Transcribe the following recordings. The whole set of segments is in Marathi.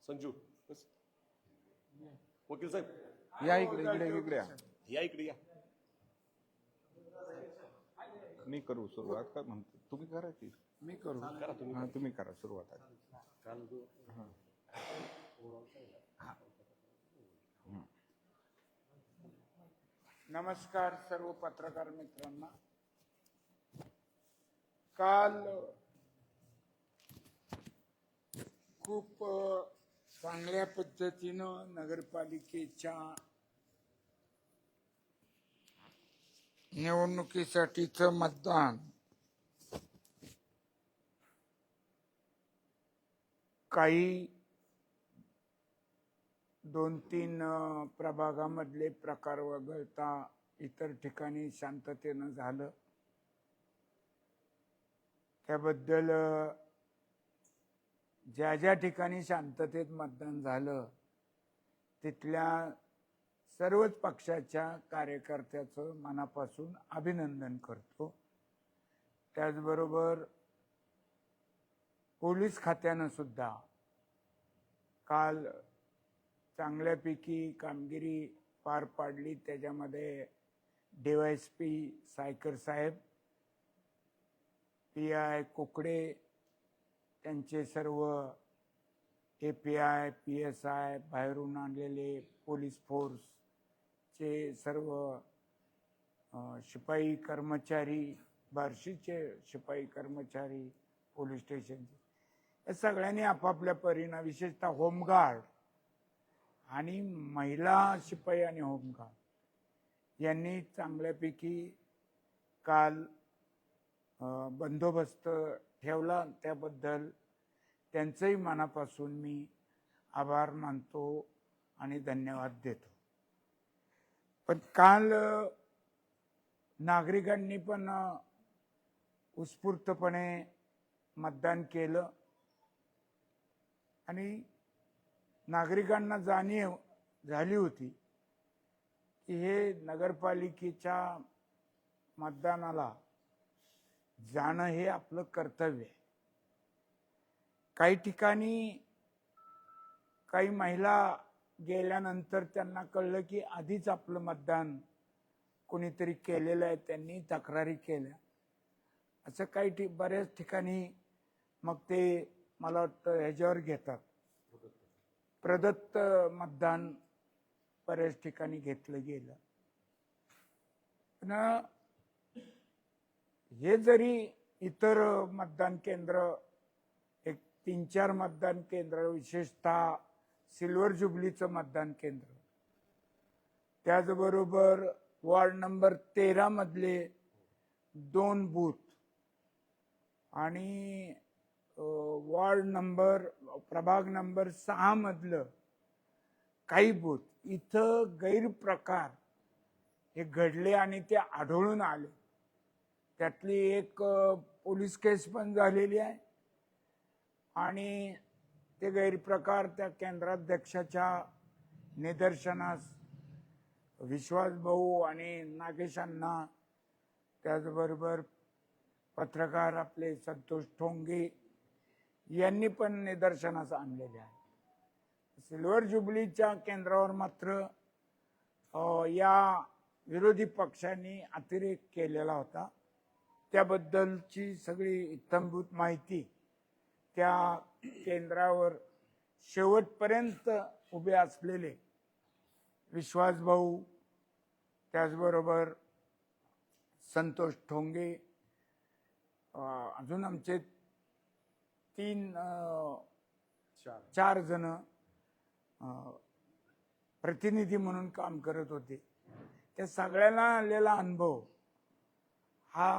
संजू बस. वकील साहेब या इकडे इकडे इकडे या. या इकडे या. मी करू सुरुवात का म्हणतो तुम्ही करा की मी करू. करा तुम्ही. हा तुम्ही करा सुरुवात आहे. काल जो नमस्कार सर्व पत्रकार मित्रांना. काल खूप चांगल्या पद्धतीनं नगरपालिकेच्या निवडणुकीसाठीचं मतदान काही 2-3 प्रभागामधले प्रकार वगळता इतर ठिकाणी शांततेनं झालं. त्याबद्दल ज्या ज्या ठिकाणी शांततेत मतदान झालं तिथल्या सर्वच पक्षाच्या कार्यकर्त्याचं मनापासून अभिनंदन करतो. त्याचबरोबर पोलीस खात्यानं सुद्धा काल चांगल्यापैकी कामगिरी पार पाडली. त्याच्यामध्ये DYSP सायकर साहेब, PI कुकडे, त्यांचे सर्व API PSI, बाहेरून आणलेले पोलीस फोर्सचे सर्व शिपाई कर्मचारी, बार्शीचे शिपाई कर्मचारी, पोलीस स्टेशनचे, या सगळ्यांनी आपापल्या परीनं, विशेषतः होमगार्ड आणि महिला शिपाई आणि होमगार्ड यांनी चांगल्यापैकी काल बंदोबस्त ठेवला. त्याबद्दल त्यांचंही मनापासून मी आभार मानतो आणि धन्यवाद देतो. पण काल नागरिकांनी पण उत्स्फूर्तपणे मतदान केलं आणि नागरिकांना जाणीव झाली होती की हे नगरपालिकेच्या मतदानाला जाणं हे आपलं कर्तव्य आहे. काही ठिकाणी काही महिला गेल्यानंतर त्यांना कळलं की आधीच आपलं मतदान कोणीतरी केलेलं आहे, त्यांनी तक्रारी केल्या. असं काही बऱ्याच ठिकाणी मग ते मला वाटतं ह्याच्यावर घेतात, प्रदत्त मतदान बऱ्याच ठिकाणी घेतलं गेलं. पण हे जरी इतर मतदान केंद्र, एक 3-4 मतदान केंद्र, विशेषतः सिल्वर जुबलीचं मतदान केंद्र, त्याचबरोबर वॉर्ड नंबर 13 मधले 2 बूथ आणि प्रभाग नंबर 6 मधलं काही बूथ, इथं गैरप्रकार हे घडले आणि ते आढळून आले. त्यातली एक पोलीस केस पण झालेली आहे आणि ते गैरप्रकार त्या केंद्राध्यक्षाच्या निदर्शनास विश्वास भाऊ आणि नागेशांना, त्याचबरोबर पत्रकार आपले संतोष ठोंगे यांनी पण निदर्शनास आणलेले आहे. सिल्वर जुबलीच्या केंद्रावर मात्र या विरोधी पक्षांनी अतिरेक केलेला होता. त्याबद्दलची सगळी इत्थंभूत माहिती त्या केंद्रावर शेवटपर्यंत उभे असलेले विश्वास भाऊ, त्याचबरोबर संतोष ठोंगे, अजून आमचे 4 जण प्रतिनिधी म्हणून काम करत होते. त्या सगळ्यांना आलेला अनुभव हा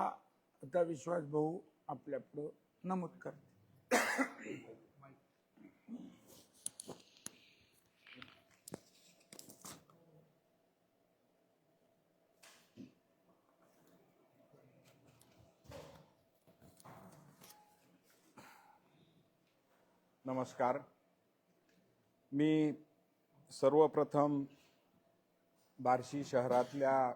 आता विश्वास भाऊ आपल्यापुढं नमूद करते. नमस्कार. मी सर्वप्रथम बार्शी शहरातल्या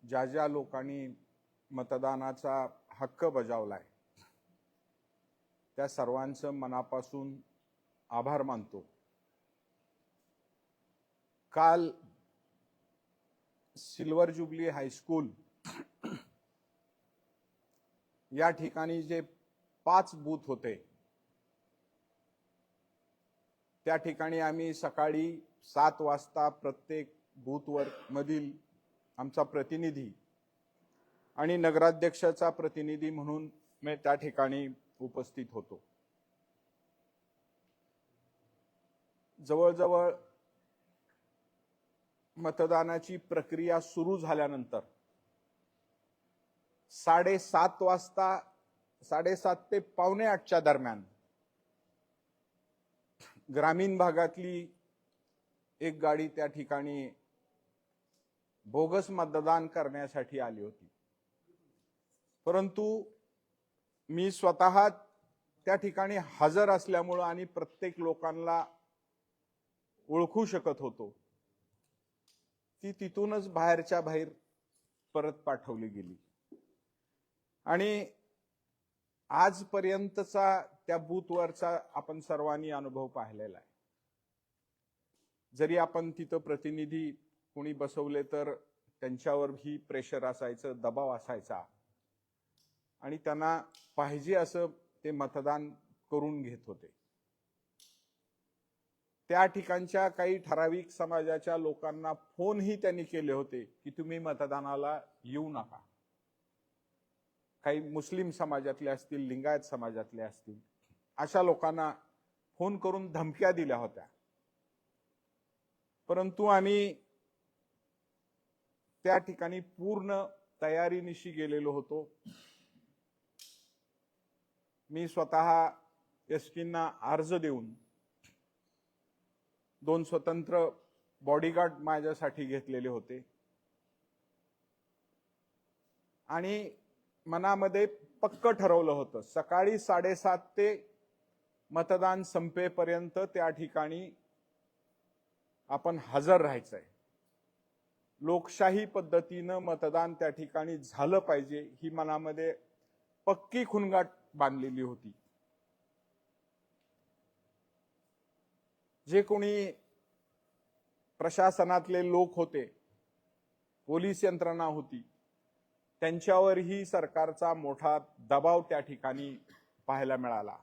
ज्या ज्या लोकांनी मतदानाचा हक्क बजावलाय त्या सर्वांचं मनापासून आभार मानतो. काल सिल्वर जुबली हायस्कूल या ठिकाणी जे 5 बूथ होते, त्या ठिकाणी आम्ही सकाळी 7 वाजता प्रत्येक बूथवर मधील आमचा प्रतिनिधी आणि नगराध्यक्षाचा प्रतिनिधी म्हणून मी त्या ठिकाणी उपस्थित होतो. जवळजवळ मतदानाची प्रक्रिया सुरू झाल्यानंतर 7:30 वाजता 7:30 ते 7:45च्या दरम्यान ग्रामीण भागातली एक गाडी त्या ठिकाणी बोगस मतदान करण्यासाठी आली होती. परंतु मी स्वतः त्या ठिकाणी हजर असल्यामुळे आणि प्रत्येक लोकांना ओळखू शकत होतो, ती तिथूनच बाहेरच्या बाहेर परत पाठवली गेली. आणि आजपर्यंतचा त्या बूथवरचा आपण सर्वांनी अनुभव पाहिलेला आहे. जरी आपण तिथं प्रतिनिधी कोणी बसवले तर त्यांच्यावर ही प्रेशर असायचं, दबाव असायचा आणि त्यांना पाहिजे असं ते मतदान करून घेत होते. त्या ठिकाणच्या काही ठराविक समाजाच्या लोकांना फोनही त्यांनी केले होते की तुम्ही मतदानाला येऊ नका. काही मुस्लिम समाजातले असतील, लिंगायत समाजातले असतील, अशा लोकांना फोन करून धमक्या दिल्या होत्या. परंतु आम्ही त्या ठिकाणी पूर्ण तयारीनिशी गेलेलो होतो. मी स्वतः एसपींना अर्ज देऊन 2 स्वतंत्र बॉडीगार्ड माझ्यासाठी घेतलेले होते आणि मनामध्ये पक्क ठरवलं होतं, सकाळी 7:30 ते मतदान संपेपर्यंत त्या ठिकाणी आपण हजर राहायचंय. लोकशाही पद्धतीनं मतदान त्या ठिकाणी झालं पाहिजे ही मनामध्ये पक्की खुणगाट बांधलेली होती. जे कोणी प्रशासनातले लोक होते, पोलीस यंत्रणा होती, त्यांच्यावरही सरकारचा मोठा दबाव त्या ठिकाणी पाहायला मिळाला.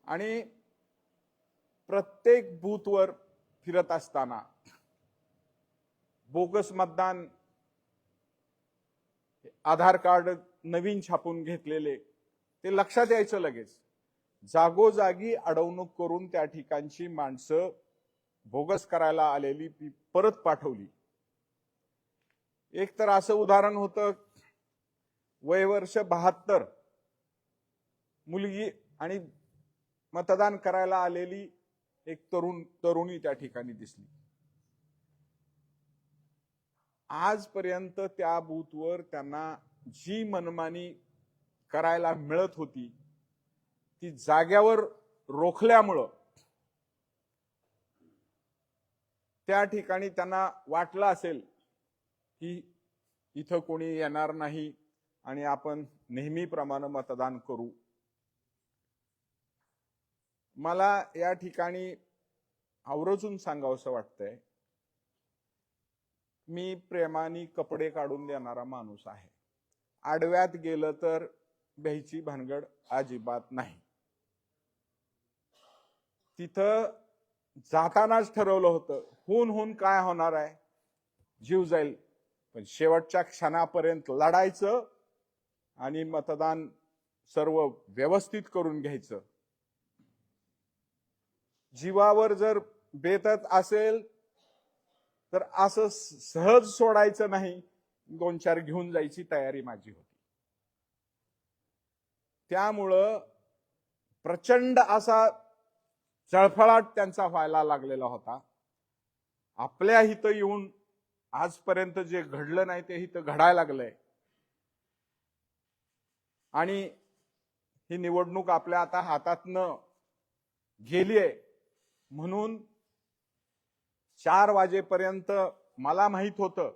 आणि प्रत्येक बूथवर फिरत असताना बोगस मतदान, आधार कार्ड नवीन छापून घेतलेले ते लक्षात यायचं लगेच. जागोजागी अडवणूक करून त्या ठिकाणची माणसं बोगस करायला आलेली परत पाठवली. एक तर असं उदाहरण होतं, वयवर्ष 72 मुलगी आणि मतदान करायला आलेली एक तरुणी त्या ठिकाणी दिसली. आजपर्यंत त्या बूथवर त्यांना जी मनमानी करायला मिळत होती ती जाग्यावर रोखल्यामुळं त्या ठिकाणी त्यांना वाटलं असेल की इथं कोणी येणार नाही आणि आपण नेहमीप्रमाणे मतदान करू. मला या ठिकाणी आवर्जून सांगावंसं वाटतंय, मी प्रेमाने कपडे काढून देणारा माणूस आहे. आडव्यात गेलं तर भ्यायची भानगड अजिबात नाही. तिथं जातानाच ठरवलं होतं, होऊन काय होणार आहे, जीव जाईल, पण शेवटच्या क्षणापर्यंत लढायचं आणि मतदान सर्व व्यवस्थित करून घ्यायचं. जीवावर जर बेतत असेल तर असं सहज सोडायचं नाही, 2-4 घेऊन जायची तयारी माझी होती. त्यामुळं प्रचंड असा चळफळाट त्यांचा व्हायला लागलेला होता. आपल्या हित येऊन आजपर्यंत जे घडलं नाही ते हित घडायला लागलंय आणि ही निवडणूक आपल्या आता हातातनं गेलीये म्हणून 4 वाजेपर्यंत मला माहित होतं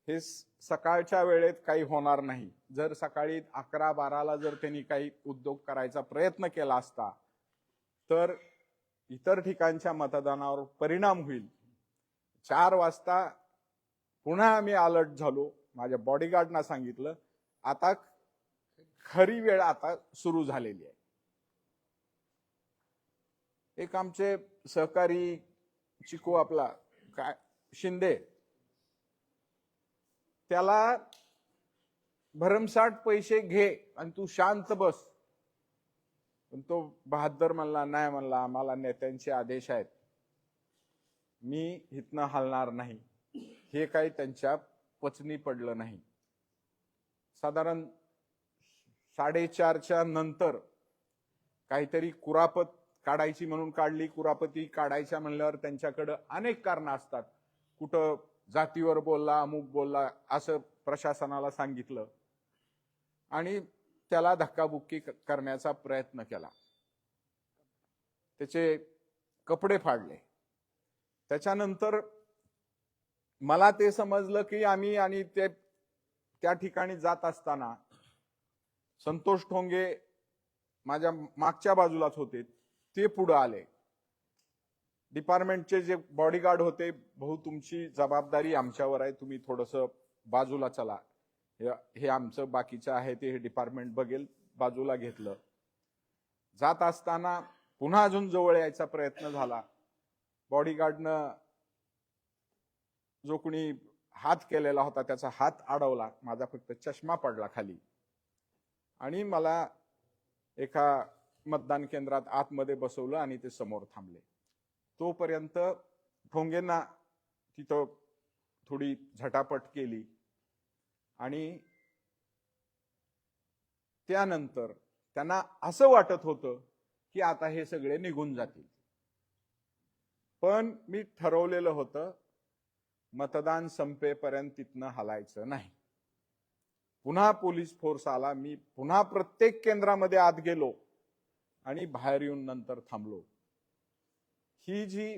हे सकाळच्या वेळेत काही होणार नाही. जर सकाळी 11-12ला जर त्यांनी काही उद्योग करायचा प्रयत्न केला असता तर इतर ठिकाणच्या मतदानावर परिणाम होईल. 4 वाजता पुन्हा आम्ही अलर्ट झालो. माझ्या बॉडीगार्डना सांगितलं आता खरी वेळ आता सुरू झालेली आहे. एक आमचे सहकारी चिकू आपला काय शिंदे, त्याला भरमसाठ पैसे घे आणि तू शांत बस. पण तो बहादर म्हणला, नाही म्हणला, आम्हाला नेत्यांचे आदेश आहेत, मी इथनं हलणार नाही. हे काही त्यांच्या पचनी पडलं नाही. साधारण 4:30च्या नंतर काहीतरी कुरापत काढायची म्हणून काढली. कुरापती काढायच्या म्हणल्यावर त्यांच्याकडे अनेक कारणं असतात. कुठं जातीवर बोलला, अमुक बोलला, असं प्रशासनाला सांगितलं आणि त्याला धक्काबुक्की करण्याचा प्रयत्न केला. त्याचे कपडे फाडले. त्याच्यानंतर मला ते समजलं की आम्ही आणि ते त्या ठिकाणी जात असताना संतोष ठोंगे माझ्या मागच्या बाजूलाच होते, ते पुढे आले. डिपार्टमेंटचे जे बॉडीगार्ड होते, भाऊ तुमची जबाबदारी आमच्यावर आहे, तुम्ही थोडस बाजूला चला, हे आमचं बाकीचं आहे ते हे डिपार्टमेंट बघेल. बाजूला घेतलं. जात असताना पुन्हा अजून जवळ यायचा प्रयत्न झाला. बॉडीगार्डनं जो कोणी हात केलेला होता त्याचा हात अडवला. माझा फक्त चष्मा पडला खाली आणि मला एका मतदान केंद्रात आतमध्ये बसवलं आणि ते समोर थांबले. तोपर्यंत ठोंगेंना तिथं थोडी झटापट केली आणि त्यानंतर त्यांना असं वाटत होतं की आता हे सगळे निघून जातील. पण मी ठरवलेलं होतं मतदान संपेपर्यंत तिथनं हलायचं नाही. पुन्हा पोलीस फोर्स आला. मी पुन्हा प्रत्येक केंद्रामध्ये आत गेलो आणि बाहेर येऊन नंतर थांबलो. ही जी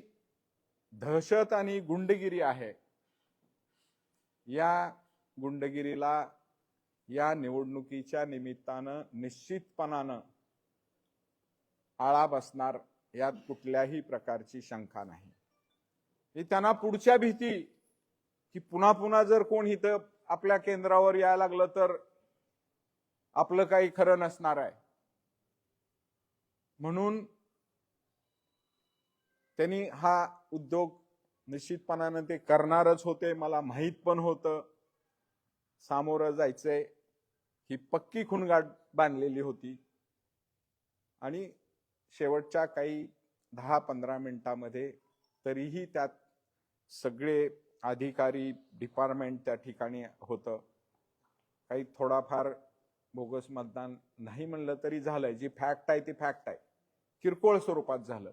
दहशत आणि गुंडगिरी आहे, या गुंडगिरीला या निवडणुकीच्या निमित्तानं निश्चितपणानं आळा बसणार, यात कुठल्याही प्रकारची शंका नाही. ही त्यांना पुढच्या भीती की पुन्हा पुन्हा जर कोण इथं आपल्या केंद्रावर यायला लागलं तर आपलं काही खरं नसणार आहे, म्हणून त्यांनी हा उद्योग निश्चितपणानं ते करणारच होते. मला माहित पण होतं सामोरं जायचंय. ही पक्की खुणगाठ बांधलेली होती आणि शेवटच्या काही 10-15 मिनिटांमध्ये तरीही त्यात सगळे अधिकारी डिपार्टमेंट त्या ठिकाणी होतं. काही थोडाफार बोगस मतदान नाही म्हणलं तरी झालंय. जी फॅक्ट आहे ती फॅक्ट आहे, किरकोळ स्वरूपात झालं.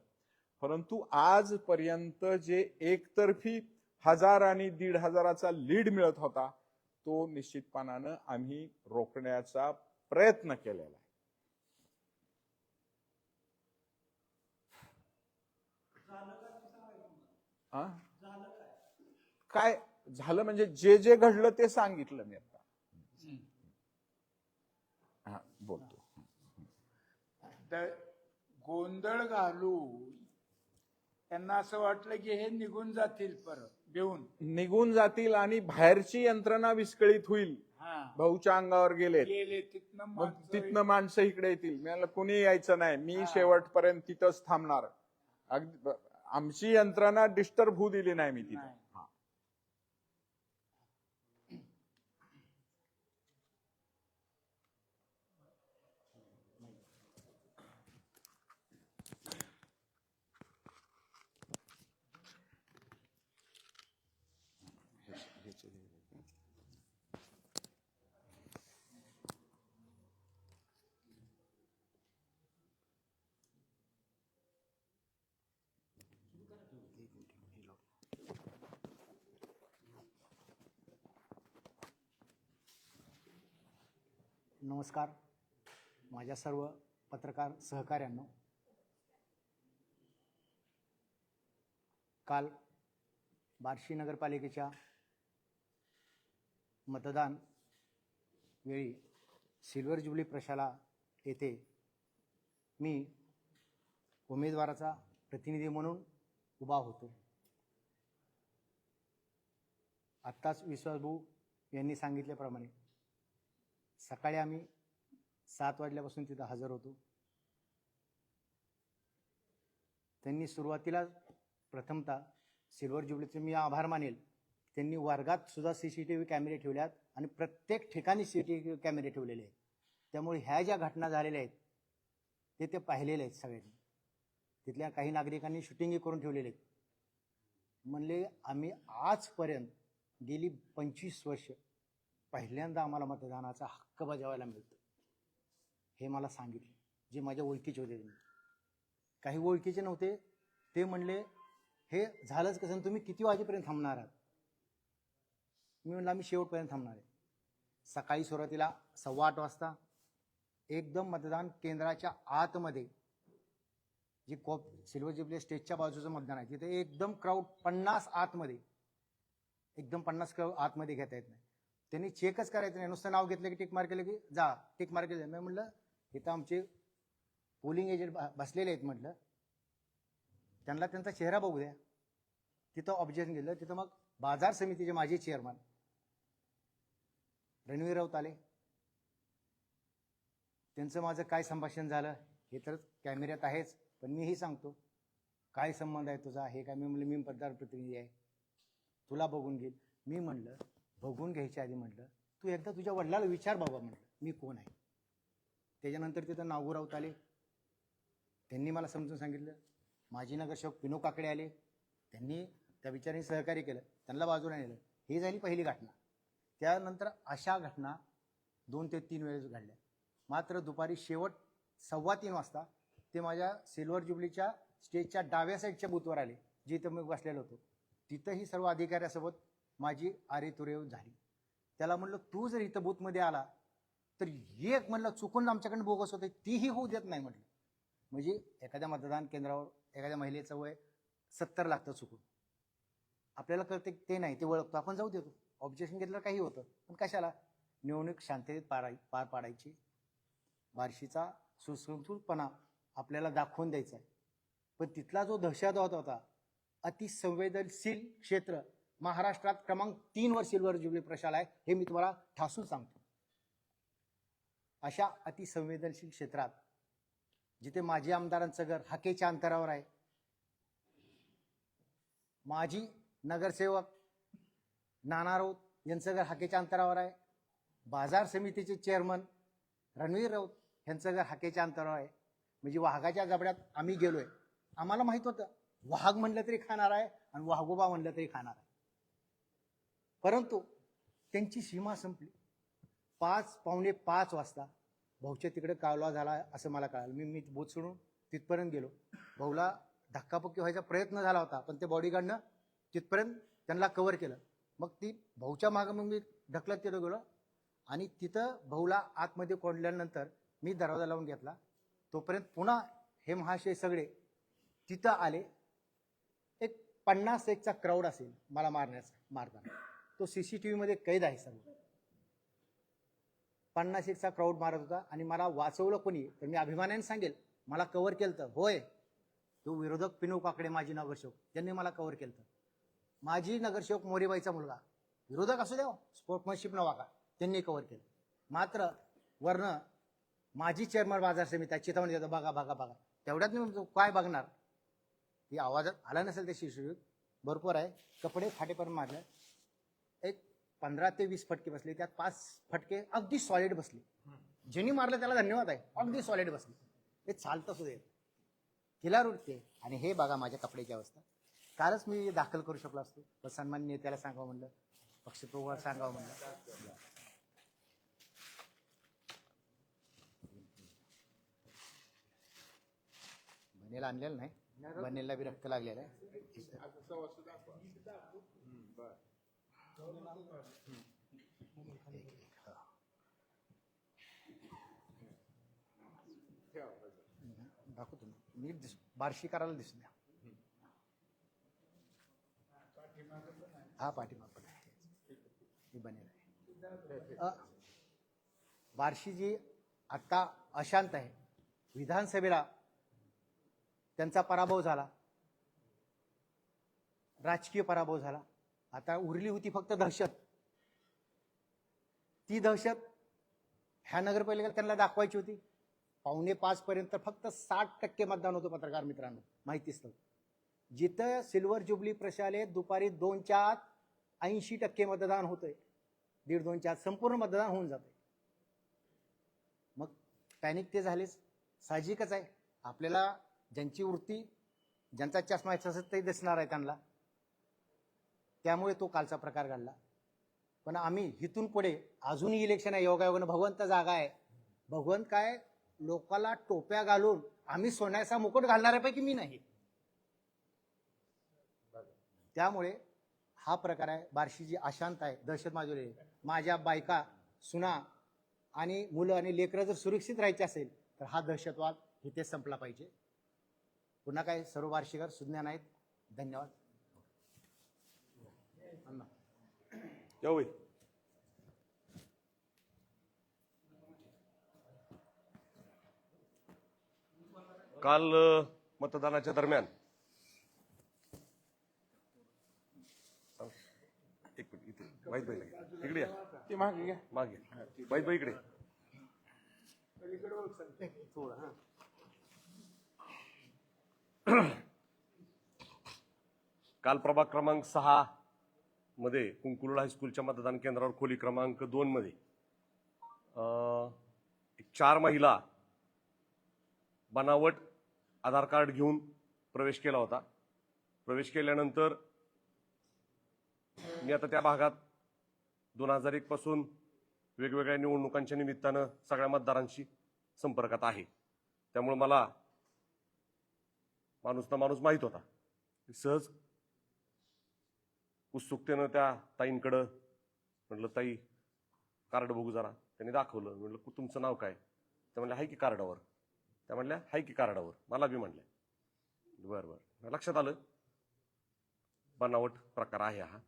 परंतु आजपर्यंत जे एकतर्फी 1000 आणि 1500चा लीड मिळत होता तो निश्चितपणानं आम्ही रोखण्याचा प्रयत्न केलेला आहे. काय झालं म्हणजे जे जे घडलं ते सांगितलं मी आता. हा बोलतो. गोंधळ घालून त्यांना असं वाटलं की हे निघून जातील, परत घेऊन निघून जातील आणि बाहेरची यंत्रणा विस्कळीत होईल. भाऊच्या अंगावर गेले, तिथनं माणसं इकडे येतील. मी म्हणलं कोणी यायचं नाही, मी शेवटपर्यंत तिथंच थांबणार. अगदी आमची यंत्रणा डिस्टर्ब होऊ दिली नाही मी तिथं. नमस्कार माझ्या सर्व पत्रकार सहकाऱ्यांनो. काल बार्शी नगरपालिकेच्या मतदान वेळी सिल्वर जुबली प्रशाला येथे मी उमेदवाराचा प्रतिनिधी म्हणून उभा होतो. आत्ताच विश्वासभाऊ यांनी सांगितल्याप्रमाणे सकाळी आम्ही 7 वाजल्यापासून तिथं हजर होतो. त्यांनी सुरुवातीला प्रथमतः सिल्वर जुबलीचे मी आभार मानेल. त्यांनी वर्गात सुद्धा CCTV कॅमेरे ठेवल्यात आणि प्रत्येक ठिकाणी CCTV कॅमेरे ठेवलेले आहेत. त्यामुळे ह्या ज्या घटना झालेल्या आहेत ते पाहिलेले आहेत सगळ्यांनी. तिथल्या काही नागरिकांनी शूटिंगही करून ठेवलेले आहेत. म्हणले आम्ही आजपर्यंत गेली 25 वर्ष पहिल्यांदा आम्हाला मतदानाचा हक्क बजावायला मिळतो हे मला सांगितले. जे माझ्या ओळखीचे होते त्यांनी. काही ओळखीचे नव्हते. ते म्हणले हे झालंच कसं, तुम्ही किती वाजेपर्यंत थांबणार आहात? मी म्हणलं आम्ही शेवटपर्यंत थांबणार आहे. सकाळी सुरुवातीला 8:15 वाजता एकदम मतदान केंद्राच्या आतमध्ये जी सिल्वर जुबली स्टेजच्या बाजूचं मतदान आहे तिथे एकदम क्राऊड 50 आतमध्ये, एकदम 50 क्राऊड आतमध्ये घेता येत नाही. त्यांनी चेकच करायचं नाही. नुसतं नाव घेतलं की टिक मार्क केलं की जा, टिक मार्क केलं. मी म्हटलं इथं आमचे पोलिंग एजंट बसलेले आहेत. म्हटलं त्यांना त्यांचा चेहरा बघू द्या. तिथं ऑब्जेक्शन गेलं. तिथं मग बाजार समितीचे माजी चेअरमन रणवीर राऊत आले. त्यांचं माझं काय संभाषण झालं हे तर कॅमेऱ्यात आहेच, पण मीही सांगतो. काय संबंध आहे तुझा हे काय? मी म्हणलं मी मतदार प्रतिनिधी आहे, तुला बघून घेईल. मी म्हणलं बघून घ्यायच्या आधी म्हटलं तू एकदा तुझ्या वडिलाला विचार बाबा, म्हटलं मी कोण आहे. त्याच्यानंतर तिथं नागू राऊत आले. त्यांनी मला समजून सांगितलं. माजी नगरसेवक पिनू काकडे आले. त्यांनी त्या विचारांनी सहकार्य केलं. त्यांना बाजूला नेलं. ही झाली पहिली घटना. त्यानंतर अशा घटना 2 ते 3 वेळेस घडल्या. मात्र दुपारी शेवट 2:15 वाजता ते माझ्या सिल्वर जुबलीच्या स्टेजच्या डाव्या साईडच्या बूथवर आले, जिथं मी बसलेलो होतो. तिथंही सर्व अधिकाऱ्यासोबत माझी आरेतुरेव झाली. त्याला म्हणलं तू जर इथं बूथमध्ये आला तर एक म्हणलं चुकून आमच्याकडनं बोगस होते तीही होऊ देत नाही म्हटलं. म्हणजे एखाद्या मतदान केंद्रावर एखाद्या महिलेचं वय 70 लागतं चुकून. आपल्याला कळते ते नाही, ते ओळखतो, आपण जाऊ देतो. ऑब्जेक्शन घेतलं काही होतं, पण कशाला? निवडणूक शांततेत पार पाडायची. बार्शीचा सुसंस्कृतपणा आपल्याला दाखवून द्यायचा आहे. पण तिथला जो दहशतवाद होता, अतिसंवेदनशील क्षेत्र महाराष्ट्रात क्रमांक 3 वर सिल्वर जुबली प्रशाला आहे हे मी तुम्हाला ठासून सांगतो. अशा अतिसंवेदनशील क्षेत्रात जिथे माजी आमदारांचं घर हाकेच्या अंतरावर आहे, माजी नगरसेवक नाना राऊत यांचं घर हाकेच्या अंतरावर आहे, बाजार समितीचे चेअरमन रणवीर राऊत यांचं घर हाकेच्या अंतरावर आहे. म्हणजे वाघाच्या जबड्यात आम्ही गेलोय. आम्हाला माहित होतं वाघ म्हणलं तरी खाणार आहे आणि वाघोबा म्हणलं तरी खाणार आहे. परंतु त्यांची सीमा संपली. 5:45 वाजता भाऊच्या तिकडे कालवा झाला असं मला कळालं. मी बोट सोडून तिथपर्यंत गेलो. भाऊला धक्कापक्की व्हायचा प्रयत्न झाला होता, पण ते बॉडीगार्डनं तिथपर्यंत त्यांना कव्हर केलं. मग ती भाऊच्या मागं मग मी ढकलत तिथं गेलो आणि तिथं भाऊला आतमध्ये कोंडल्यानंतर मी दरवाजा लावून घेतला. तोपर्यंत पुन्हा हे महाशय सगळे तिथं आले. एक 50-1चा क्राऊड असेल मला मारताना. तो CCTV मध्ये कैद आहे सर्व. 50-1चा क्राऊड मारत होता आणि मला वाचवलं कोणी तर मी अभिमानाने सांगेल मला कव्हर केलं तर होय, तो विरोधक पिनू काकडे माजी नगरसेवक त्यांनी मला कव्हर केलं. माजी नगरसेवक मोरेबाईचा मुलगा, विरोधक असू द्या, स्पोर्ट्समॅनशिप न वागा, त्यांनी कव्हर केलं. मात्र वरनं माजी चेअरमन बाजार समिती चेतावणी देतो बघा बघा बघा. तेवढ्यात मी काय बघणार, ती आवाजात आला नसेल त्या शिशू भरपूर आहे. कपडे फाटेपर्यंत मारले. एक 15 ते 20 फटके बसले. त्यात 5 फटके अगदी सॉलिड बसले. ज्यांनी मारलं त्याला धन्यवाद आहे, अगदी सॉलिड बसले. ते चालतं सुद्धा तिला रुटते. आणि हे बघा माझ्या कपड्याची अवस्था. कालच मी दाखल करू शकलो असतो, पण सन्मान्य नेत्याला सांगावं म्हणलं, पक्षप्रमुखाला सांगावं म्हणलं. बनेला आणलेलं नाही, बनेला बी रक्त लागलेलं आहे. दाखवतो नीट बार्शी करायला दिसू द्या. हा पाठीमाग पण आहे, बनेला आहे. बार्शी जी आता अशांत आहे, विधानसभेला त्यांचा पराभव झाला, राजकीय पराभव झाला. आता उरली होती फक्त दहशत. ती दहशत ह्या नगरपालिकेला त्यांना दाखवायची होती. 4:45 पर्यंत फक्त 60% मतदान होतं पत्रकार मित्रांनो, माहितीच नव्हतं. जिथं सिल्वर जुबली प्रशालेत दुपारी 2च्या आत 80% मतदान होतंय, 1:30-2च्या आत संपूर्ण मतदान होऊन जातंय. मग पॅनिक ते झालेच, साहजिकच आहे. आपल्याला ज्यांची वृत्ती, ज्यांचा चष्मा आहे ते दिसणार आहे त्यांना, त्यामुळे तो कालचा प्रकार घडला. पण आम्ही इथून पुढे अजूनही इलेक्शन आहे, योगायोगानं भगवंत जागा आहे. भगवंत काय लोकाला टोप्या घालून आम्ही सोन्याचा मुकुट घालणाऱ्यापैकी मी नाही. त्यामुळे हा प्रकार आहे. बार्शी जी अशांत आहे, दहशत माजवली आहे. माझ्या बायका, सुना आणि मुलं आणि लेकरं जर सुरक्षित राहायचे असेल तर हा दहशतवाद इथे संपला पाहिजे. पुन्हा काय सर्व बार्शीकर सुज्ञान आहेत. धन्यवाद. जाऊ बाई. काल मतदानाच्या दरम्यान एक मिनिट इथे वाईट बाई इकडे या, ती मागे घ्या. मागे वाईट बाई इकडे. काल प्रभाग क्रमांक 6 मध्ये कुंकुर्ड हायस्कूलच्या मतदान केंद्रावर खोली क्रमांक 2 मध्ये 4 महिला बनावट आधार कार्ड घेऊन प्रवेश केला होता. प्रवेश केल्यानंतर मी आता त्या भागात 2001 पासून वेगवेगळ्या निवडणुकांच्या निमित्तानं सगळ्या मतदारांशी संपर्कात आहे. त्यामुळे मला माणूस माहीत होता. सहज उत्सुकतेनं त्या ताईंकडं म्हटलं, ताई कार्ड बघू जरा. त्यांनी दाखवलं. म्हटलं, तुमचं नाव काय? त्या म्हणल्या, हाय की कार्डावर. त्या म्हणल्या, हाय की कार्डावर. मला बी म्हणल्या. बरं बरं, लक्षात आलं बनावट प्रकार आहे हा.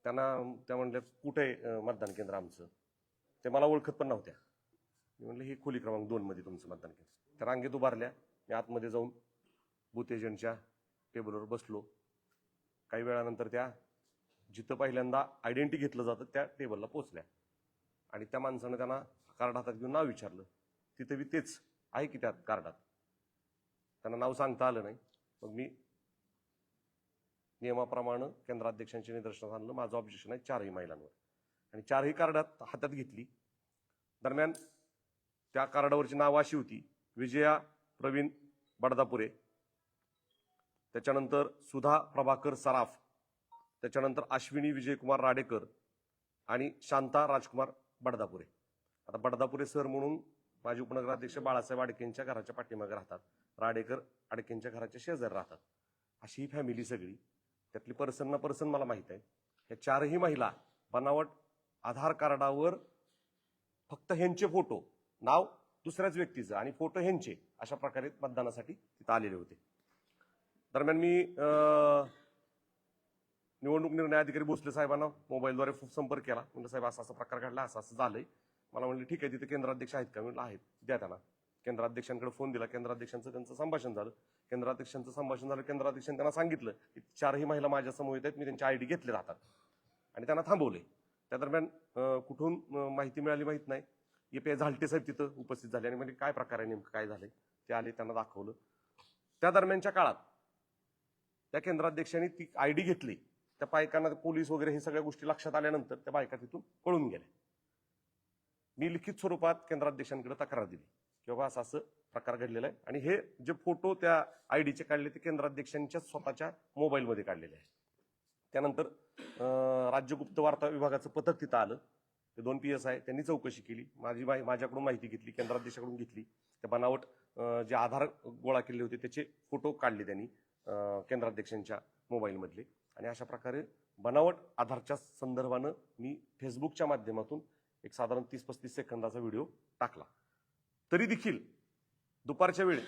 त्या म्हणल्या, कुठे मतदान केंद्र आमचं? ते मला ओळखत पण नव्हत्या. मी म्हणलं, हे खोली क्रमांक 2 मध्ये तुमचं मतदान केंद्र. त्या रांगेत उभारल्या. मी आतमध्ये जाऊन बूथ एजंटच्या टेबलवर बसलो. काही वेळानंतर त्या जिथं पहिल्यांदा आयडेंटिटी घेतलं जातं त्या टेबलला पोहोचल्या आणि त्या माणसानं त्यांना कार्ड हातात घेऊन नाव विचारलं. तिथं बी तेच आहे की त्यात कार्डात. त्यांना नाव सांगता आलं नाही. मग मी नियमाप्रमाणे केंद्राध्यक्षांच्या निदर्शनास आणलं. माझं ऑब्जेक्शन आहे 4ही महिलांवर आणि 4ही कार्डात हातात घेतली. दरम्यान त्या कार्डावरची नावं अशी होती, विजया प्रवीण बडदापुरे, त्याच्यानंतर सुधा प्रभाकर सराफ, त्याच्यानंतर अश्विनी विजयकुमार राडेकर आणि शांता राजकुमार बडदापुरे. आता बडदापुरे सर म्हणून माजी उपनगराध्यक्ष बाळासाहेब आडकेंच्या घराच्या पाठीमागे राहतात. राडेकर आडकेंच्या घराच्या शेजारी राहतात. अशी ही फॅमिली सगळी. त्यातली पर्सन मला माहित आहे. या 4ही महिला बनावट आधार कार्डावर फक्त ह्यांचे फोटो, नाव दुसऱ्याच व्यक्तीचं आणि फोटो ह्यांचे, अशा प्रकारे मतदानासाठी तिथं आलेले होते. दरम्यान मी निवडणूक निर्णय अधिकारी भोसले साहेबांना मोबाईलद्वारे संपर्क केला. म्हणजे साहेब असा प्रकार घडला, असं झालंय. मला म्हणले, ठीक आहे, तिथे केंद्राध्यक्ष आहेत का? म्हणलं, आहेत, द्या त्यांना. केंद्राध्यक्षांकडे फोन दिला. केंद्राध्यक्षांचं त्यांचं संभाषण झालं. केंद्राध्यक्षांनी त्यांना सांगितलं की 4ही महिला माझ्या समोर आहेत, मी त्यांची आयडी घेतले राहतात आणि त्यांना थांबवले. त्या दरम्यान कुठून माहिती मिळाली माहित नाही, EPI झालटे साहेब तिथं उपस्थित झाले आणि म्हणजे काय प्रकार आहे, नेमकं काय झालंय ते आले, त्यांना दाखवलं. त्या दरम्यानच्या काळात त्या केंद्राध्यक्षांनी ती आयडी घेतली. त्या बायकांना पोलीस वगैरे हे सगळ्या गोष्टी लक्षात आल्यानंतर त्या बायका तिथून पळून गेल्या. मी लिखित स्वरूपात केंद्राध्यक्षांकडे तक्रार दिली की बाबा असं प्रकार घडलेला आहे आणि हे जे फोटो त्या आयडीचे काढले ते केंद्राध्यक्षांच्या स्वतःच्या मोबाईलमध्ये काढलेले आहे. त्यानंतर राज्य गुप्त वार्ता विभागाचं पथक तिथं आलं. ते 2 PSI त्यांनी चौकशी केली. माझ्याकडून माहिती घेतली, केंद्राध्यक्षाकडून घेतली. त्या बनावट जे आधार गोळा केले होते त्याचे फोटो काढले त्यांनी केंद्राध्यक्षांच्या मोबाईलमधले आणि अशा प्रकारे बनावट आधारच्या संदर्भानं मी फेसबुकच्या माध्यमातून एक साधारण 30-35 सेकंदाचा व्हिडिओ टाकला. तरी देखील दुपारच्या वेळी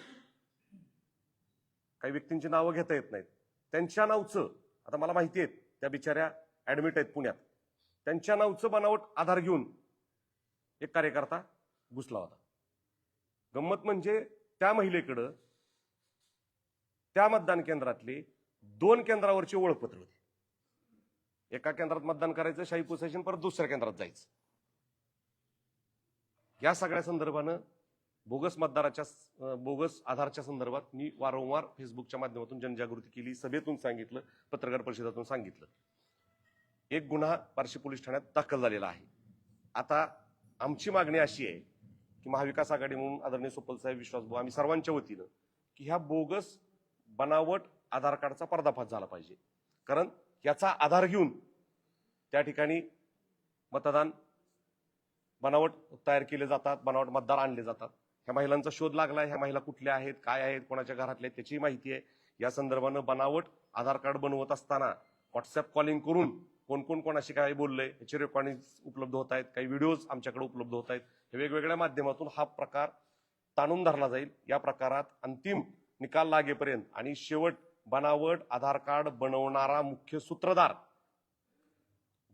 काही व्यक्तींची नावं घेता येत नाहीत. त्यांच्या नावचं आता मला माहिती आहेत, त्या बिचाऱ्या ऍडमिट आहेत पुण्यात. त्यांच्या नावचं बनावट आधार घेऊन एक कार्यकर्ता घुसला होता. गंमत म्हणजे त्या महिलेकडं त्या मतदान केंद्रातले 2 केंद्रावरचे ओळखपत्र होते. एका केंद्रात मतदान करायचं, शाई पुसायची, परत दुसऱ्या केंद्रात जायचं. या सगळ्या संदर्भानं बोगस आधारच्या संदर्भात मी वारंवार फेसबुकच्या माध्यमातून जनजागृती केली, सभेतून सांगितलं, पत्रकार परिषदातून सांगितलं. एक गुन्हा बार्शी पोलीस ठाण्यात दाखल झालेला आहे. आता आमची मागणी अशी आहे की महाविकास आघाडी म्हणून आदरणीय सोपल साहेब, विश्वासभाऊ, आम्ही सर्वांच्या वतीनं की ह्या बोगस बनावट आधार कार्डचा पर्दाफाश झाला पाहिजे. कारण याचा आधार घेऊन त्या ठिकाणी मतदान बनावट तयार केले जातात, बनावट मतदार आणले जातात. ह्या महिलांचा शोध लागलाय. ह्या महिला कुठल्या आहेत, काय आहेत, कोणाच्या घरातल्या आहेत त्याची माहिती आहे. या संदर्भानं बनावट आधार कार्ड बनवत असताना व्हॉट्सअप कॉलिंग करून कोण कोण कोणाशी काय बोललंय याचे रेकॉर्डिंग उपलब्ध होत आहेत, काही व्हिडिओज आमच्याकडे उपलब्ध होत आहेत. हे वेगवेगळ्या माध्यमातून हा प्रकार ताणून धरला जाईल. या प्रकारात अंतिम निकाल लागेपर्यंत आणि शेवट बनावट आधार कार्ड बनवणारा मुख्य सूत्रधार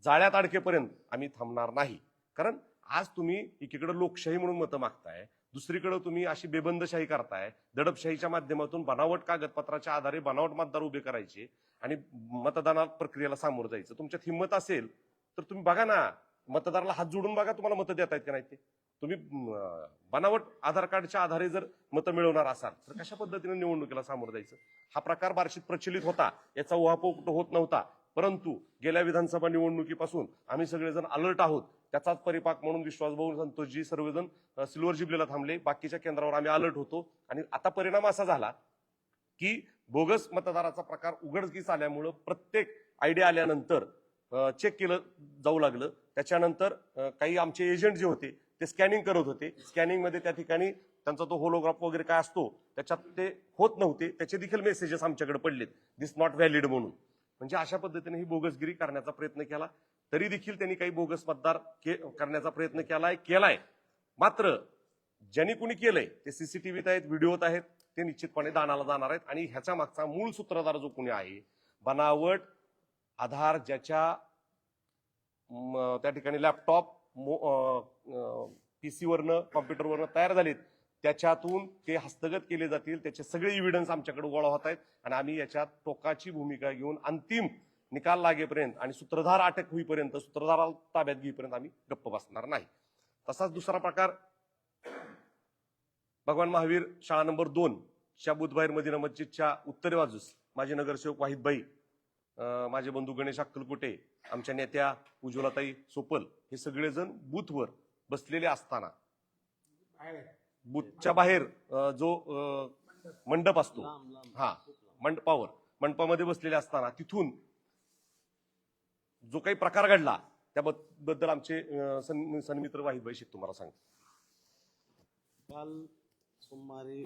जाळ्यात अडकेपर्यंत आम्ही थांबणार नाही. कारण आज तुम्ही एकीकडे लोकशाही म्हणून मतं मागताय, दुसरीकडे तुम्ही अशी बेबंदशाही करताय. दडपशाहीच्या माध्यमातून बनावट कागदपत्राच्या आधारे बनावट मतदार उभे करायचे आणि मतदाना प्रक्रियेला सामोरं जायचं. तुमच्यात हिंमत असेल तर तुम्ही बघा ना, मतदाराला हात जोडून बघा तुम्हाला मतं देता आहेत का नाही ते. तुम्ही बनावट आधार कार्डच्या आधारे जर मतं मिळवणार असाल तर कशा पद्धतीने निवडणुकीला सामोरं जायचं. हा प्रकार बार्शीत प्रचलित होता, याचा उहापोह होत नव्हता. परंतु गेल्या विधानसभा निवडणुकीपासून आम्ही सगळेजण अलर्ट आहोत. त्याचाच परिपाक म्हणून विश्वासभाऊ, संतोषजी सर्वजण सिल्वर जुबलीला थांबले. बाकीच्या केंद्रावर आम्ही अलर्ट होतो. आणि आता परिणाम असा झाला की बोगस मतदाराचा प्रकार उघडकीस आल्यामुळं प्रत्येक आयडी आल्यानंतर चेक केलं जाऊ लागलं. त्याच्यानंतर काही आमचे एजंट जे होते ते स्कॅनिंग करत होते. स्कॅनिंग मध्ये त्या ठिकाणी त्यांचा तो होलोग्राफ वगैरे काय असतो त्याच्यात ते होत नव्हते. त्याचे देखील मेसेजेस आमच्याकडे पडलेत, दिस नॉट व्हॅलिड म्हणून. म्हणजे अशा पद्धतीने ही बोगसगिरी करण्याचा प्रयत्न केला. तरी देखील त्यांनी काही बोगस मतदार करण्याचा प्रयत्न केलाय. मात्र ज्यांनी कुणी केलंय ते सीसीटीव्हीत आहेत, व्हिडिओत आहेत, ते निश्चितपणे दानाला जाणार आहेत. आणि ह्याच्या मागचा मूळ सूत्रधार जो कुणी आहे, बनावट आधार ज्याच्या त्या ठिकाणी लॅपटॉप, पीसीवरनं, कॉम्प्युटरवरनं तयार झालेत, त्याच्यातून ते हस्तगत केले जातील. त्याचे सगळे इव्हिडन्स आमच्याकडे गोळा होत आहेत. आणि आम्ही याच्यात टोकाची भूमिका घेऊन अंतिम निकाल लागेपर्यंत आणि सूत्रधार अटक होईपर्यंत, सूत्रधाराला ताब्यात घेईपर्यंत आम्ही गप्प बसणार नाही. तसाच दुसरा प्रकार भगवान महावीर शाळा नंबर 2 च्या बुधबाहेर मदिना मस्जिदच्या उत्तरे बाजूस माझे नगरसेवक वाहिदभाई, माझे बंधू गणेश अक्कलकोटे, आमच्या नेत्या उज्ज्वलाताई सोपल हे सगळेजण बूथवर बसलेले असताना बूथच्या बाहेर जो मंडप असतो, हा मंडपामध्ये बसलेले असताना तिथून जो काही प्रकार घडला त्याबद्दल आमचे सन्मित्र वाहिदभाई शेख तुम्हाला सांगतो. काल सुमारे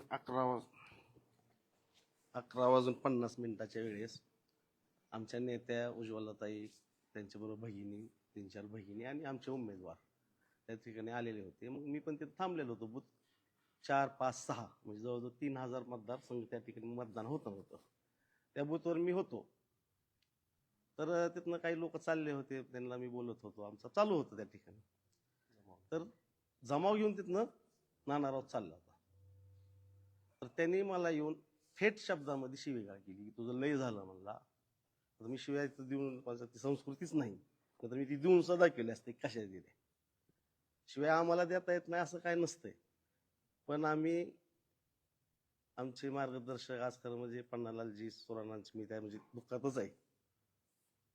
11:50 वेळेस आमच्या नेत्या उज्ज्वलाताई, त्यांच्याबरोबर भगिनी, 3-4 भगिनी आणि आमचे उमेदवार त्या ठिकाणी आलेले होते. मग मी पण तिथे थांबलेलो होतो. बूथ 4, 5, 6 म्हणजे जवळजवळ 3000 मतदारसंघ त्या ठिकाणी मतदान होतं. त्या बूथवर मी होतो. तर तिथनं काही लोक चालले होते, त्यांना मी बोलत होतो. आमचं चालू होतं त्या ठिकाणी. तर जमाव घेऊन तिथनं नानाराव चालला होता. तर त्यांनी मला येऊन थेट शब्दामध्ये शिवीगाळ केली की तुझं लय झालं म्हणला. आता मी शिवाय देऊन, ती संस्कृतीच नाही, तर मी ती देऊन सदा केली असते, कशा दिले. शिवाय आम्हाला देता येत नाही असं काय नसतंय. पण आम्ही आमचे मार्गदर्शक आज खरं म्हणजे पन्नालालजी सुराणांची मी त्या म्हणजे दुःखातच आहे.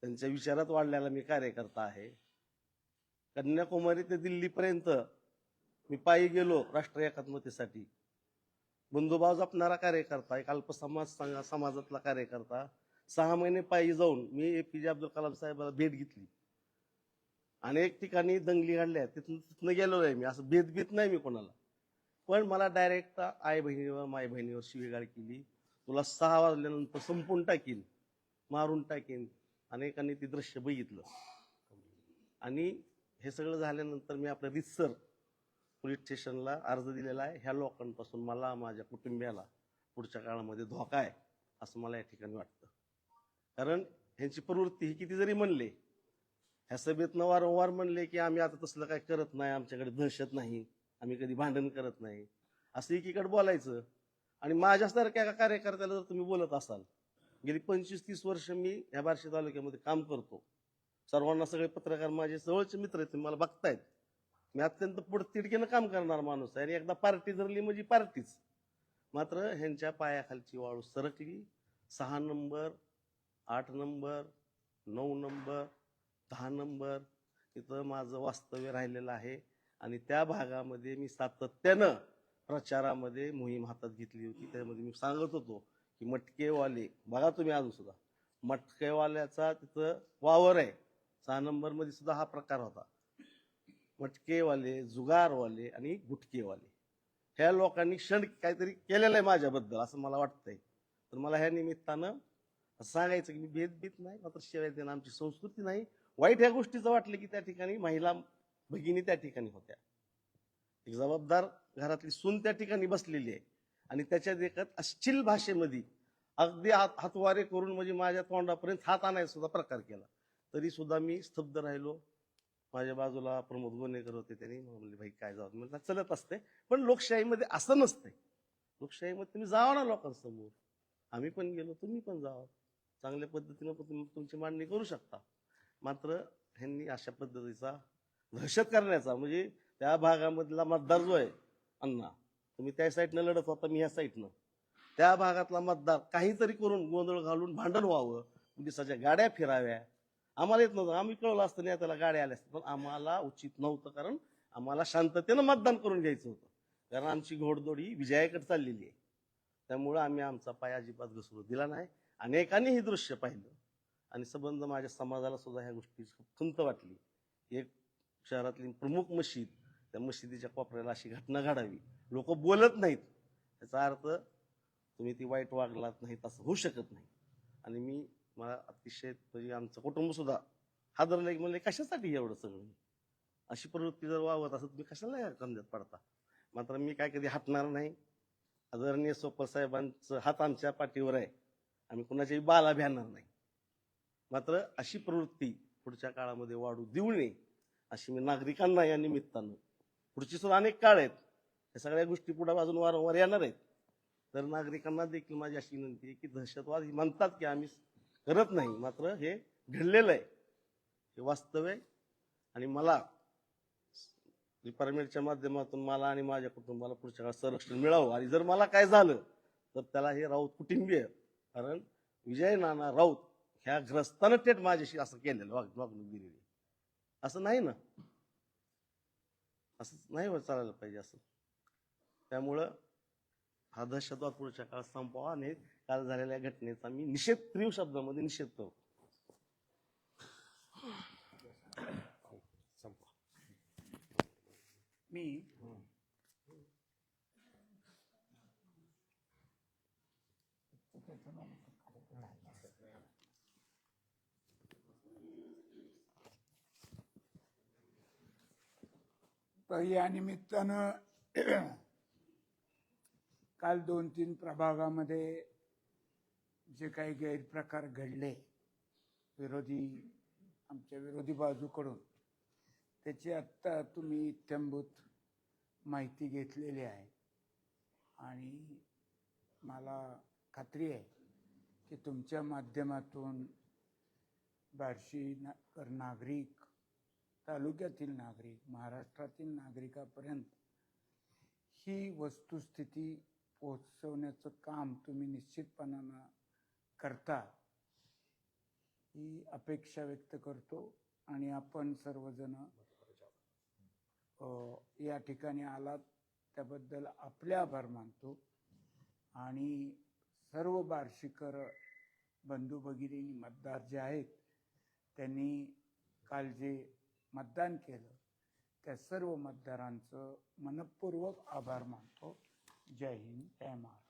त्यांच्या विचारात वाढलेला मी कार्यकर्ता आहे. कन्याकुमारी ते दिल्लीपर्यंत मी पायी गेलो राष्ट्रीय एकात्मतेसाठी. बंधुभाव जपणारा कार्यकर्ता, एक समाजातला कार्यकर्ता. 6 महिने पायी जाऊन मी APJ अब्दुल कलाम साहेबांना भेट घेतली. अनेक ठिकाणी दंगली घडल्या, तिथनं गेलो आहे मी. असं भेट नाही मी कोणाला. पण मला डायरेक्ट आई बहिणीवर, माय बहिणीवर शिवीगाळ केली. तुला 6 वाजल्यानंतर संपून टाकीन, मारून टाकीन. अनेकांनी ते दृश्य बघितलं. आणि हे सगळं झाल्यानंतर मी आपल्या रितसर पोलीस स्टेशनला अर्ज दिलेला आहे. ह्या लोकांपासून मला, माझ्या कुटुंबियाला पुढच्या काळामध्ये धोका आहे असं मला या ठिकाणी वाटतं. कारण ह्यांची प्रवृत्ती ही किती जरी म्हणले ह्या सभेतनं वारंवार म्हणले की आम्ही आता तसलं काय करत नाही, आमच्याकडे दहशत नाही, आम्ही कधी भांडण करत नाही, असं एकीकडे बोलायचं. आणि माझ्यासारख्या कार्यकर्त्याला जर तुम्ही बोलत असाल, गेली 25-30 वर्ष मी ह्या बार्शी तालुक्यामध्ये काम करतो, सर्वांना सगळे पत्रकार माझे जवळचे मित्र आहेत, तुम्ही मला बघतायत, मी अत्यंत पुढतिडकीनं काम करणार माणूस आहे आणि एकदा पार्टी धरली म्हणजे पार्टीच. मात्र ह्यांच्या पायाखालची वाळू सरकली. 6 नंबर, 8 नंबर, 9 नंबर, 10 नंबर इथं माझं वास्तव्य राहिलेलं आहे. आणि त्या भागामध्ये मी सातत्यानं प्रचारामध्ये मोहीम हातात घेतली होती. त्यामध्ये मी सांगत होतो की मटकेवाले बघा तुम्ही अजून सुद्धा मटकेवाल्याचा तिथं वावर आहे. 6 नंबर मध्ये सुद्धा हा प्रकार होता. मटकेवाले, जुगारवाले आणि गुटकेवाले ह्या लोकांनी क्षण काहीतरी केलेलं आहे माझ्याबद्दल असं मला वाटतंय. तर मला ह्या निमित्तानं सांगायचं की मी भेदभीत नाही, मात्र शिवाय देणं आमची संस्कृती नाही. वाईट ह्या गोष्टीचं वाटलं की त्या ठिकाणी महिला भगिनी त्या ठिकाणी होत्या, एक जबाबदार घरातली सून त्या ठिकाणी बसलेली आहे आणि त्याच्या देखत अश्लील भाषेमध्ये अगदी हातवारे करून म्हणजे माझ्या तोंडापर्यंत हात आणायचा सुद्धा प्रकार केला. तरी सुद्धा मी स्तब्ध राहिलो. माझ्या बाजूला प्रमोद गोनेकर होते, त्यांनी म्हणले भाई काय जाऊ, म्हणजे चलत असते. पण लोकशाहीमध्ये असं नसतंय. लोकशाहीमध्ये तुम्ही जावा ना लोकांसमोर, आम्ही पण गेलो, तुम्ही पण जावा, चांगल्या पद्धतीनं तुम्ही तुमची मांडणी करू शकता. मात्र ह्यांनी अशा पद्धतीचा दहशत करण्याचा, म्हणजे त्या भागामधला मतदार जो आहे अण्णा, तुम्ही त्या साईडनं लढत होता, मी ह्या साईडनं, त्या भागातला मतदार काहीतरी करून गोंधळ घालून भांडण व्हावं, पोलिसाच्या गाड्या फिराव्या, आम्हाला येत नव्हतं. आम्ही कळलं असतं नाही त्याला गाड्या आल्या असतात, पण आम्हाला उचित नव्हतं, कारण आम्हाला शांततेनं मतदान करून घ्यायचं होतं. कारण आमची घोडदौड ही विजयाकडे चाललेली आहे. त्यामुळं आम्ही आमचा पाय अजिबात घसरू दिला नाही. अनेकांनी हे दृश्य पाहिलं आणि संबंध माझ्या समाजाला सुद्धा ह्या गोष्टीची खंत वाटली. एक शहरातली प्रमुख मशीद, त्या मशिदीच्या कोपऱ्याला अशी घटना घडावी, लोक बोलत नाहीत, याचा अर्थ तुम्ही ती वाईट वागलात नाहीत असं होऊ शकत नाही. आणि मला अतिशय म्हणजे आमचं कुटुंब सुद्धा हादरलं की म्हणले कशासाठी एवढं सगळं, अशी प्रवृत्ती जर वावत असत तुम्ही कशाला या कंध्यात पडता. मात्र मी काय कधी हटणार नाही. आदरणीय सोपल साहेबांचं हात आमच्या पाठीवर आहे, आम्ही कुणाच्याही बाला भ्याणार नाही. मात्र अशी प्रवृत्ती पुढच्या काळामध्ये वाढू देऊ नये अशी मी नागरिकांना या निमित्तानं, पुढची सुद्धा अनेक काळ आहेत, या सगळ्या गोष्टी पुढे अजून वारंवार येणार आहेत, तर नागरिकांना देखील माझी अशी विनंती आहे की दहशतवाद ही म्हणतात की आम्ही करत नाही, मात्र हे घडलेलं आहे, हे वास्तव आहे. आणि मला डिपार्टमेंटच्या माध्यमातून मला आणि माझ्या कुटुंबाला पुढच्या काळात संरक्षण मिळावं. आणि जर मला काय झालं तर त्याला हे राऊत कुटुंबीय, कारण विजय नाना राऊत ह्या ग्रस्तानं थेट माझ्याशी असं केलेलं वागणूक दिलेली, असं नाही ना, असं नाही चालायला पाहिजे असं. त्यामुळं हा दहशतवाद पुढच्या काळात संपवा आणि काल झालेल्या घटनेचा मी निषेध, तीव्र शब्दामध्ये निषेध करतो. मी तर या निमित्तानं काल 2-3 प्रभागामध्ये जे काही गैरप्रकार घडले आमच्या विरोधी बाजूकडून, त्याची आत्ता तुम्ही इत्थंभूत माहिती घेतलेली आहे. आणि मला खात्री आहे की तुमच्या माध्यमातून बार्शी नागरिक, तालुक्यातील नागरिक, महाराष्ट्रातील नागरिकापर्यंत ही वस्तुस्थिती पोहोचवण्याचं काम तुम्ही निश्चितपणानं करता, ही अपेक्षा व्यक्त करतो. आणि आपण सर्वजण या ठिकाणी आलात त्याबद्दल आपले आभार मानतो. आणि सर्व बार्शीकर बंधू भगिनी मतदार जे आहेत त्यांनी काल जे मतदान केलं त्या सर्व मतदारांचं मनपूर्वक आभार मानतो. जय हिंद, जय महाराष्ट्र.